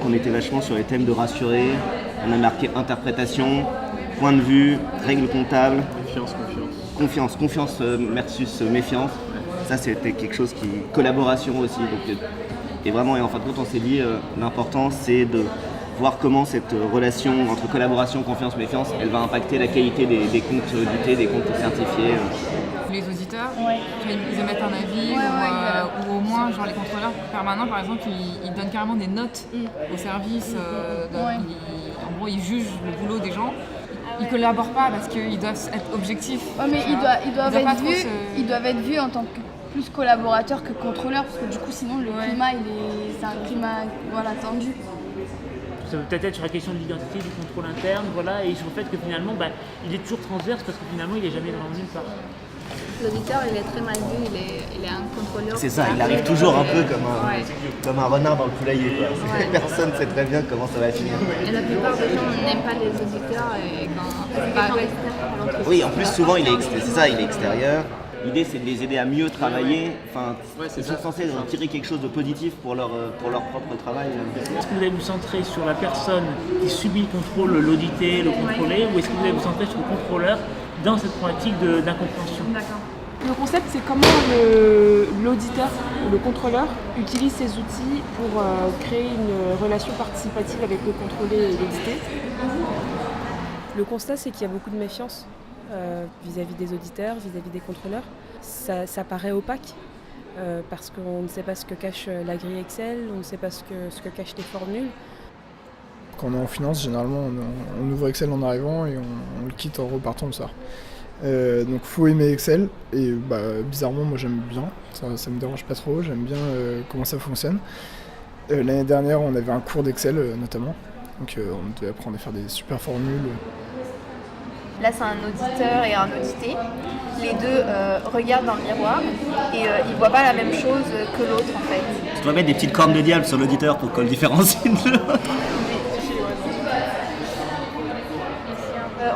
on était vachement sur les thèmes de rassurer. On a marqué interprétation, point de vue, règles comptables. Confiance versus méfiance. Ça, c'était quelque chose qui... Collaboration aussi. Donc, et en fin de compte, on s'est dit, l'important, c'est de voir comment cette relation entre collaboration, confiance, méfiance, elle va impacter la qualité des comptes audités, des comptes certifiés. Les auditeurs, ils émettent un avis ou au moins genre les contrôleurs permanents par exemple ils donnent carrément des notes au service, en gros ils jugent le boulot des gens. Ils collaborent pas parce qu'ils doivent être objectifs. Mais ils doivent être vus en tant que plus collaborateurs que contrôleurs parce que du coup sinon le climat c'est un climat tendu. Ça peut peut-être être sur la question de l'identité, du contrôle interne, et sur le fait que finalement il est toujours transverse parce que finalement il est jamais vraiment nulle part. L'auditeur, il est très mal vu, il est un contrôleur. C'est ça, il arrive toujours un peu comme un renard dans le poulailler. Quoi. Personne ne sait très bien comment ça va finir. Et la plupart des gens n'aiment pas les auditeurs et quand oui, en plus souvent il est extérieur. L'idée c'est de les aider à mieux travailler. Ils sont censés en tirer quelque chose de positif pour leur propre travail. Est-ce que vous allez vous centrer sur la personne qui subit le contrôle, l'audité, le contrôler, ou est-ce que vous allez vous centrer sur le contrôleur dans cette problématique d'incompréhension? D'accord. Le concept, c'est comment l'auditeur ou le contrôleur utilise ces outils pour créer une relation participative avec le contrôlé et l'audité. Le constat, c'est qu'il y a beaucoup de méfiance vis-à-vis des auditeurs, vis-à-vis des contrôleurs. Ça paraît opaque parce qu'on ne sait pas ce que cache la grille Excel, on ne sait pas ce que cachent les formules. Quand on est en finance, généralement, on ouvre Excel en arrivant et on le quitte en repartant le soir. Donc faut aimer Excel et bizarrement moi j'aime bien, ça me dérange pas trop, j'aime bien comment ça fonctionne. L'année dernière on avait un cours d'Excel notamment, donc on devait apprendre à faire des super formules. Là c'est un auditeur et un audité, les deux regardent dans le miroir et ils voient pas la même chose que l'autre en fait. Tu dois mettre des petites cornes de diable sur l'auditeur pour qu'on le différencie de l'autre.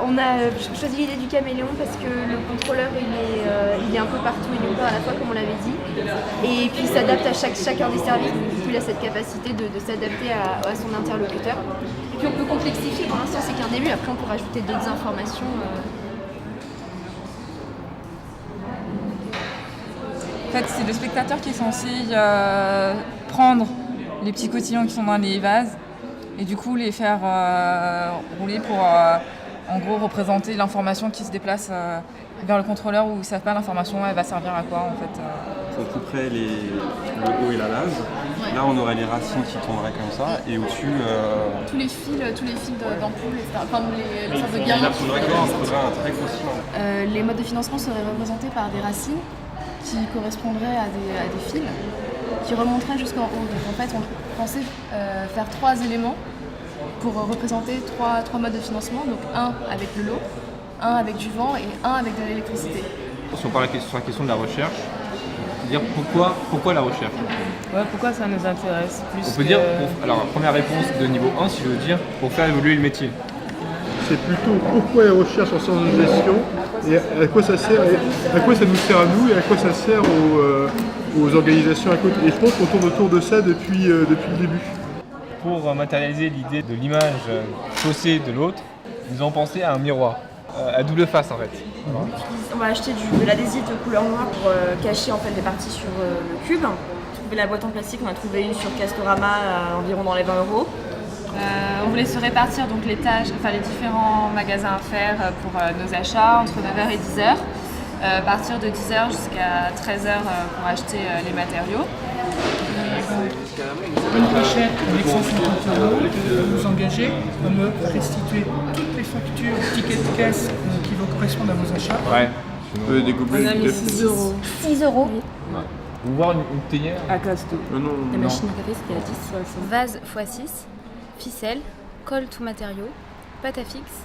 On a choisi l'idée du caméléon parce que le contrôleur il est un peu partout et nulle part à la fois comme on l'avait dit et puis il s'adapte à chacun des services, donc du coup il a cette capacité de s'adapter à son interlocuteur et puis on peut complexifier, pour l'instant c'est qu'un début, après on peut rajouter d'autres informations. En fait c'est le spectateur qui est censé prendre les petits cotillons qui sont dans les vases et du coup les faire rouler pour en gros représenter l'information qui se déplace vers le contrôleur où ils ne savent pas l'information elle va servir à quoi en fait. Ça couperait le haut et la base. Ouais. Là on aurait les racines qui tomberaient comme ça et au-dessus tous les fils d'ampoule, etc. Enfin les sortes de guirlandes. Il faudrait un très gros cylindre. Les modes de financement seraient représentés par des racines qui correspondraient à des fils qui remonteraient jusqu'en haut. Donc en fait on pensait faire 3 éléments pour représenter trois modes de financement, donc un avec de l'eau, un avec du vent et un avec de l'électricité. Si on parle sur la question de la recherche, dire pourquoi la recherche? Pourquoi ça nous intéresse plus? On peut dire, alors première réponse de niveau 1 si je veux dire, pour faire évoluer le métier. C'est plutôt pourquoi la recherche en sciences de gestion et à quoi ça sert, et à quoi ça nous sert à nous et à quoi ça sert aux organisations à côté. Et je pense qu'on tourne autour de ça depuis le début. Pour matérialiser l'idée de l'image faussée de l'autre, nous avons pensé à un miroir, à double face en fait. On va acheter de l'adhésif de couleur noire pour cacher en fait des parties sur le cube. Trouver la boîte en plastique, on a trouvé une sur Castorama environ dans les 20 €. On voulait se répartir donc les tâches, les différents magasins à faire pour nos achats entre 9h et 10h. Partir de 10h jusqu'à 13h pour acheter les matériaux. Une pochette avec 150 €, vous engagez à me restituer toutes les factures, tickets de caisse qui vont correspondre à vos achats. Ouais, je peux découper. On a mis 6 €. 6 €. Vous voir une théière? À Casto. La machine à café c'était à 10. Vase x6, ficelle, colle tout matériau, pâte à fixe,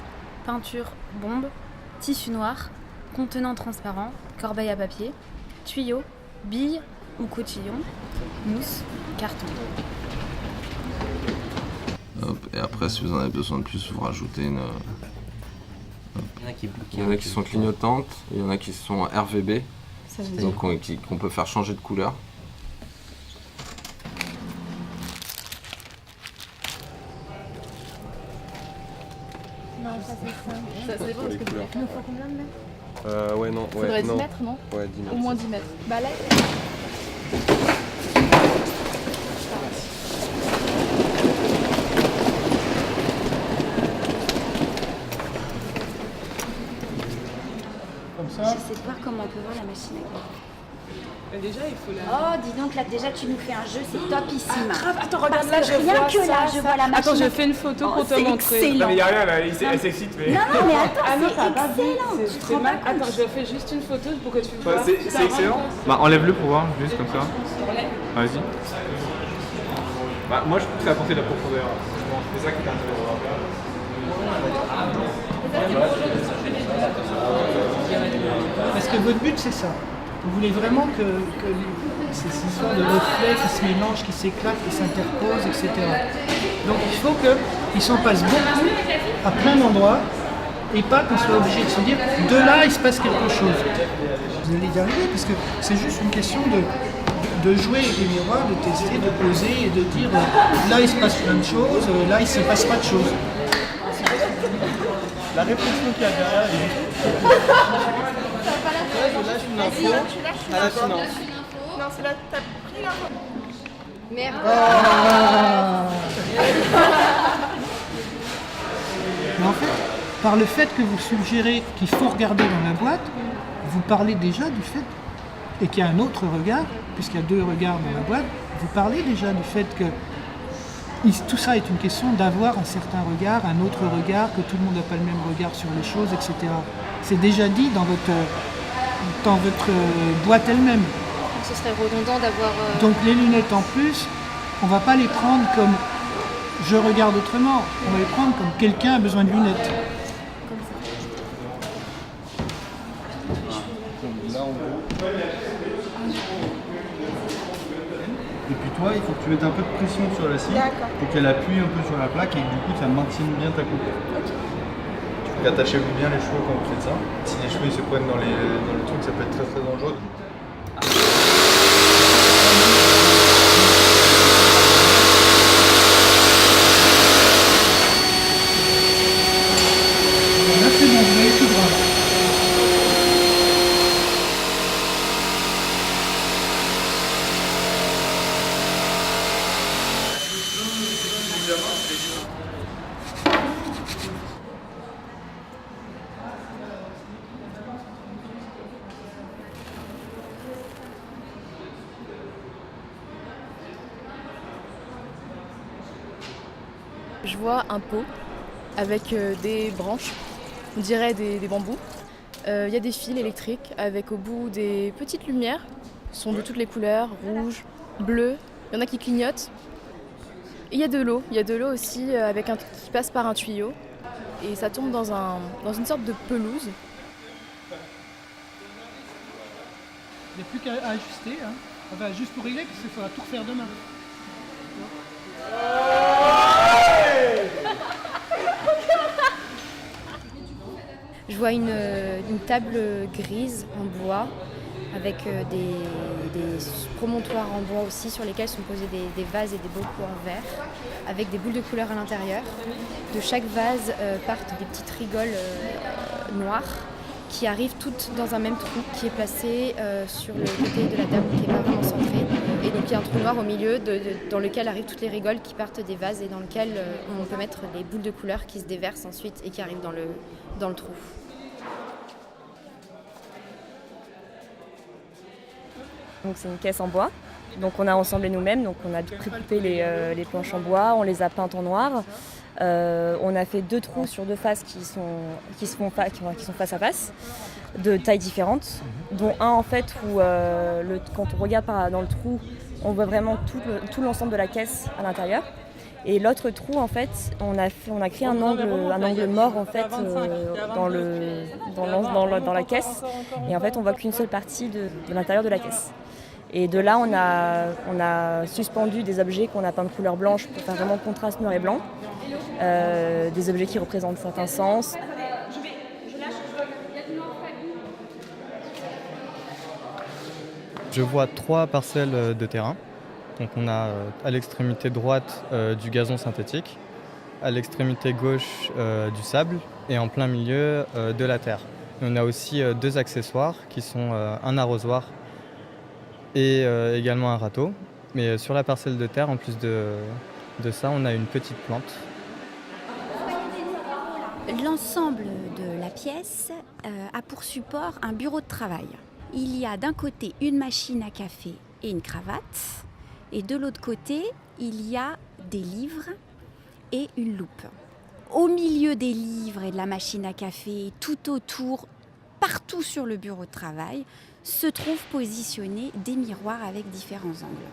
peinture bombe, tissu noir, contenant transparent, corbeille à papier, tuyau, billes ou cotillon, mousse, carton. Hop, et après, si vous en avez besoin de plus, vous rajoutez une... Il y en a qui sont clignotantes, il y en a qui sont RVB, donc qu'on peut faire changer de couleur. Ça dépend parce que il nous faut combien de mètres? Ouais, non. Faudrait 10 non. mètres, non? Ouais, 10 mètres. Au moins 10 mètres. Bah là. Comme ça. J'essaie de voir comment on peut voir la machine. Déjà, il faut la... Oh, dis donc, là, déjà, tu nous fais un jeu, c'est topissime. Grave, attends, regarde, Parce là, que je rien vois que ça, là, je vois la machine. Attends, je fais une photo pour te montrer. Excellent. Non mais y'a rien là, elle s'excite mais... Non, mais attends, Ah non, c'est t'as pas vu, excellent. Tu te rends pas compte. Attends, je fais juste une photo pour que tu vois. Ouais, c'est excellent. Bah enlève-le pour voir, juste comme ça. Vas-y. Bah moi je trouve que ça apporte de la profondeur. Franchement, c'est ça qui est intéressant. Parce que votre but, c'est ça. Vous voulez vraiment que ces histoires de reflets qui se mélangent, qui s'éclatent, qui s'interposent, etc. Donc il faut qu'ils s'en passent beaucoup à plein d'endroits et pas qu'on soit obligé de se dire de là il se passe quelque chose. Vous allez y arriver parce que c'est juste une question de jouer avec les miroirs, de tester, de poser et de dire là il se passe plein de choses, là il ne se passe pas de choses. La réflexion qu'il y a derrière je lâche une info à la finance. Non, c'est là, t'as pris l'info. Merde. Mais en fait, par le fait que vous suggérez qu'il faut regarder dans la boîte, vous parlez déjà du fait, et qu'il y a un autre regard, puisqu'il y a deux regards dans la boîte, vous parlez déjà du fait que tout ça est une question d'avoir un certain regard, un autre regard, que tout le monde n'a pas le même regard sur les choses, etc. C'est déjà dit dans votre boîte elle-même. Donc ce serait redondant d'avoir... Donc les lunettes en plus, on ne va pas les prendre comme je regarde autrement, on va les prendre comme quelqu'un a besoin de lunettes. Là, en gros. Et puis toi, il faut que tu mettes un peu de pression sur la scie pour qu'elle appuie un peu sur la plaque et que du coup ça maintienne bien ta coupe. Donc attachez-vous bien les cheveux quand vous faites ça. Si les cheveux ils se prennent dans le truc, ça peut être très très dangereux. Là c'est bon, vous avez tout droit. Je vois un pot avec des branches, on dirait des bambous. Il y a des fils électriques avec au bout des petites lumières, qui sont de toutes les couleurs, rouge, bleu, il y en a qui clignotent. Et il y a de l'eau aussi qui passe par un tuyau et ça tombe dans une sorte de pelouse. Il n'y a plus qu'à ajuster, hein. Enfin, juste pour régler, parce qu'il faudra tout refaire demain. Je vois une table grise en bois avec des promontoires en bois aussi sur lesquels sont posés des vases et des bocaux en verre avec des boules de couleur à l'intérieur. De chaque vase partent des petites rigoles noires qui arrivent toutes dans un même trou qui est placé sur le côté de la table qui n'est pas vraiment centré. Et donc il y a un trou noir au milieu dans lequel arrivent toutes les rigoles qui partent des vases et dans lequel on peut mettre les boules de couleur qui se déversent ensuite et qui arrivent dans le trou. Donc c'est une caisse en bois. Donc on a assemblé nous-mêmes, donc on a précoupé les planches en bois, on les a peintes en noir. On a fait 2 trous sur 2 faces qui sont face à face, de tailles différentes, dont un en fait où quand on regarde dans le trou, on voit vraiment tout l'ensemble de la caisse à l'intérieur. Et l'autre trou, en fait, on a créé un angle mort en fait dans la caisse. Et en fait, on voit qu'une seule partie de l'intérieur de la caisse. Et de là, on a suspendu des objets qu'on a peints de couleur blanche pour faire vraiment contraste noir et blanc. Des objets qui représentent certains sens. Je vois 3 parcelles de terrain. Donc on a à l'extrémité droite du gazon synthétique, à l'extrémité gauche du sable et en plein milieu de la terre. Et on a aussi 2 accessoires qui sont un arrosoir et également un râteau. Mais sur la parcelle de terre, en plus de ça, on a une petite plante. L'ensemble de la pièce a pour support un bureau de travail. Il y a d'un côté une machine à café et une cravate, et de l'autre côté, il y a des livres et une loupe. Au milieu des livres et de la machine à café, tout autour, partout sur le bureau de travail, se trouvent positionnés des miroirs avec différents angles.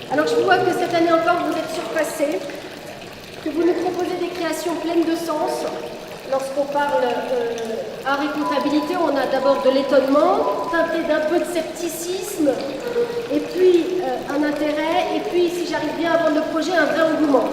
Alors je vois que cette année encore vous êtes surpassés, que vous nous proposez des créations pleines de sens. Lorsqu'on parle art et comptabilité, on a d'abord de l'étonnement, teinté d'un peu de scepticisme, et puis un intérêt, et puis, si j'arrive bien à vendre le projet, un vrai engouement.